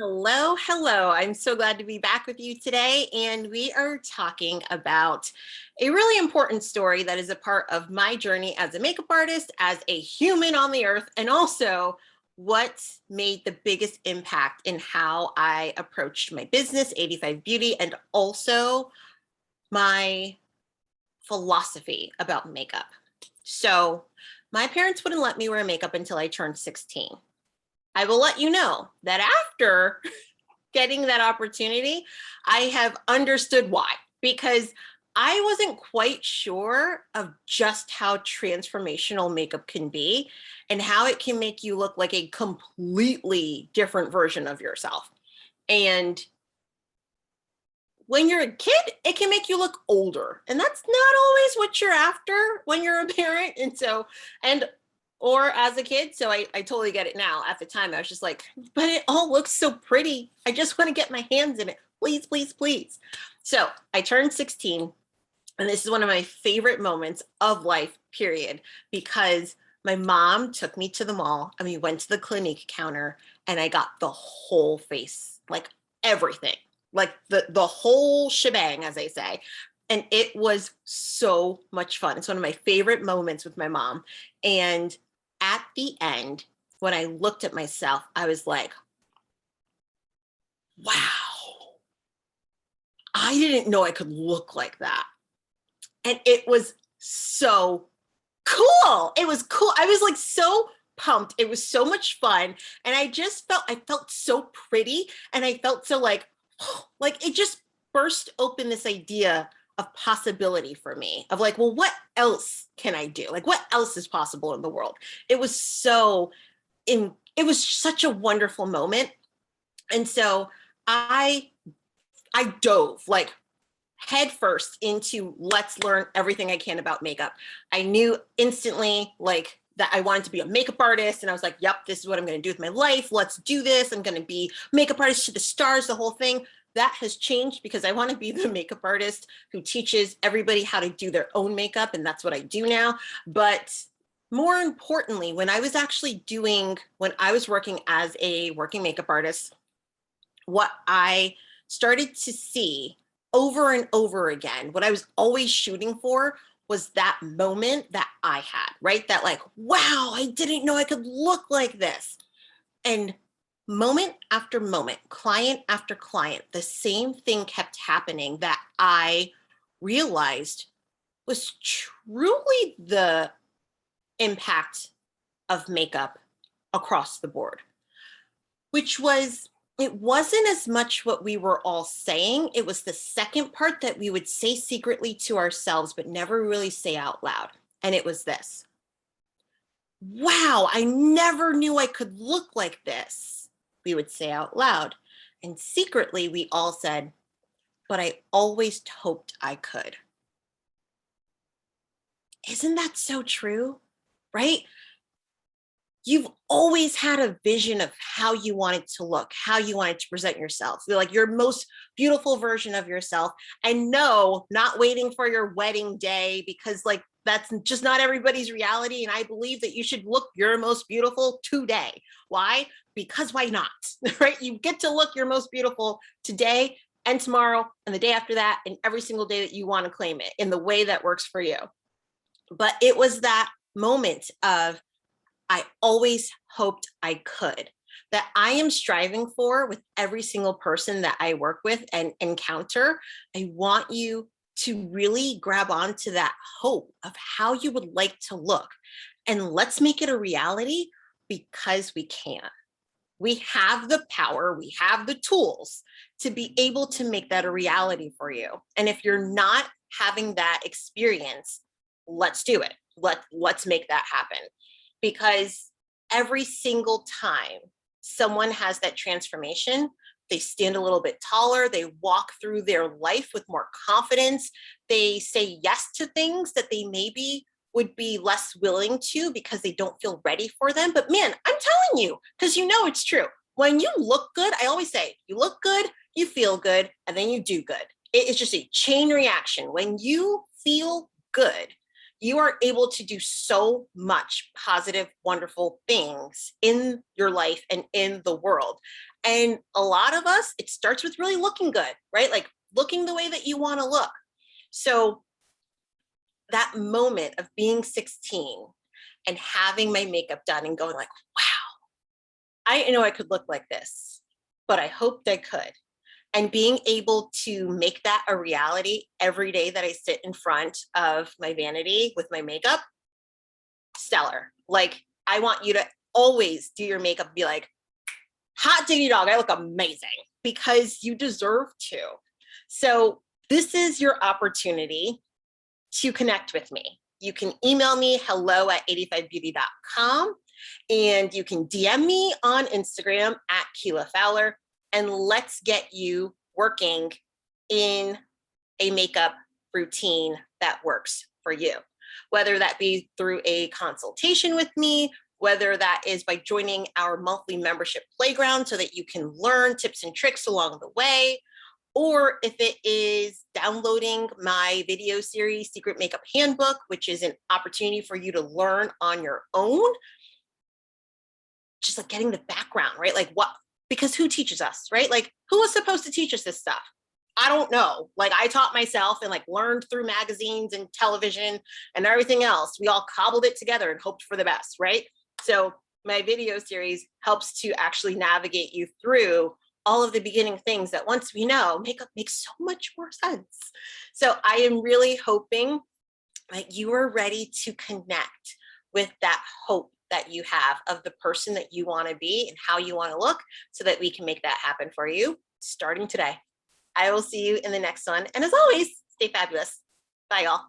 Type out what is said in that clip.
Hello, hello. I'm so glad to be back with you today. And we are talking about a really important story that is a part of my journey as a makeup artist, as a human on the earth, and also what made the biggest impact in how I approached my business, 85 Beauty, and also my philosophy about makeup. So, my parents wouldn't let me wear makeup until I turned 16. I will let you know that after getting that opportunity, I have understood why, because I wasn't quite sure of just how transformational makeup can be and how it can make you look like a completely different version of yourself. And when you're a kid, it can make you look older. And that's not always what you're after when you're a parent. And or as a kid. So I totally get it now. At the time, I was just like, but it all looks so pretty. I just want to get my hands in it. Please, please, please. So I turned 16. And this is one of my favorite moments of life, period, because my mom took me to the mall and we went to the Clinique counter and I got the whole face, like everything, like the whole shebang, as they say. And it was so much fun. It's one of my favorite moments with my mom. And at the end, when I looked at myself, I was like, wow, I didn't know I could look like that. And it was so cool. It was cool. I was like so pumped. It was so much fun. And I felt so pretty. And I felt so like it just burst open this idea of possibility for me of like, well, what else can I do? Like, what else is possible in the world? It was it was such a wonderful moment. And so I dove like head first into let's learn everything I can about makeup. I knew instantly like that I wanted to be a makeup artist. And I was like, yep, this is what I'm going to do with my life. Let's do this. I'm going to be makeup artist to the stars, the whole thing. That has changed because I want to be the makeup artist who teaches everybody how to do their own makeup. And that's what I do now. But more importantly, when I was working as a working makeup artist, what I started to see over and over again, what I was always shooting for was that moment that I had, right? That like, wow, I didn't know I could look like this. And moment after moment, client after client, the same thing kept happening that I realized was truly the impact of makeup across the board, which was it wasn't as much what we were all saying. It was the second part that we would say secretly to ourselves, but never really say out loud. And it was this: wow, I never knew I could look like this. We would say out loud. And secretly, we all said, but I always hoped I could. Isn't that so true? Right? You've always had a vision of how you wanted to look, how you wanted to present yourself, like your most beautiful version of yourself. And no, not waiting for your wedding day, because like that's just not everybody's reality. And I believe that you should look your most beautiful today. Why? Because why not? Right? You get to look your most beautiful today and tomorrow and the day after that and every single day that you want to claim it in the way that works for you. But it was that moment of I always hoped I could, that I am striving for with every single person that I work with and encounter. I want you to really grab onto that hope of how you would like to look. And let's make it a reality because we can. We have the power, we have the tools to be able to make that a reality for you. And if you're not having that experience, let's do it. Let's make that happen. Because every single time someone has that transformation, they stand a little bit taller, they walk through their life with more confidence, they say yes to things that they maybe would be less willing to because they don't feel ready for them. But man, I'm telling you, because you know it's true. When you look good, I always say, you look good, you feel good, and then you do good. It is just a chain reaction. When you feel good, you are able to do so much positive, wonderful things in your life and in the world. And a lot of us, it starts with really looking good, right? Like looking the way that you want to look. So that moment of being 16 and having my makeup done and going like, wow, I didn't know I could look like this, but I hoped I could. And being able to make that a reality every day that I sit in front of my vanity with my makeup, stellar. Like, I want you to always do your makeup, be like, hot diggity dog, I look amazing, because you deserve to. So this is your opportunity to connect with me. You can email me hello@eightyfivebeauty.com, and you can DM me on Instagram @KeilaFowler, and let's get you working in a makeup routine that works for you. Whether that be through a consultation with me, whether that is by joining our monthly membership playground so that you can learn tips and tricks along the way, or if it is downloading my video series, Secret Makeup Handbook, which is an opportunity for you to learn on your own, just like getting the background, right? Like what, because who teaches us, right? Like who was supposed to teach us this stuff? I don't know. Like I taught myself and like learned through magazines and television and everything else. We all cobbled it together and hoped for the best, right? So my video series helps to actually navigate you through all of the beginning things that once we know, makeup makes so much more sense. So I am really hoping that you are ready to connect with that hope that you have of the person that you want to be and how you want to look, so that we can make that happen for you starting today. I will see you in the next one. And as always, stay fabulous. Bye, y'all.